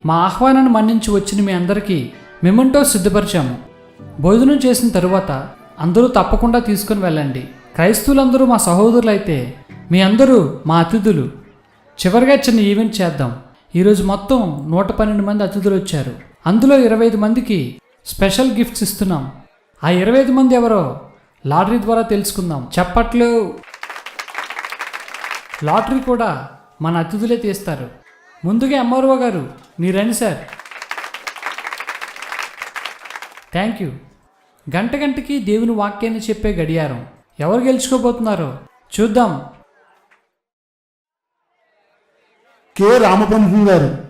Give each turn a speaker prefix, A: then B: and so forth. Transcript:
A: మా ఆహ్వానాన్ని మన్నించి వచ్చిన మీ అందరికీ మెమెంటో సిద్ధపరిచాము. భోజనం చేసిన తరువాత అందరూ తప్పకుండా తీసుకుని వెళ్ళండి. క్రైస్తవులందరూ మా సహోదరులైతే మీ అందరూ మా అతిథులు. చివరిగా చిన్న ఈవెంట్ చేద్దాం. ఈరోజు మొత్తం 112 మంది అతిథులు వచ్చారు. అందులో 25 మందికి స్పెషల్ గిఫ్ట్స్ ఇస్తున్నాం. ఆ 25 మంది ఎవరో లాటరీ ద్వారా తెలుసుకుందాం. చప్పట్లు. లాటరీ కూడా మన అతిథులే తీస్తారు. ముందుగా ఎంఆర్ఓ గారు మీరు రండి సార్. Thank you. గంటకి దేవుని వాక్యాన్ని చెప్పే గడియారం. ఎవరు గెలుచుకోబోతున్నారో చూద్దాం.
B: కె రామబ్రహ్మం గారు.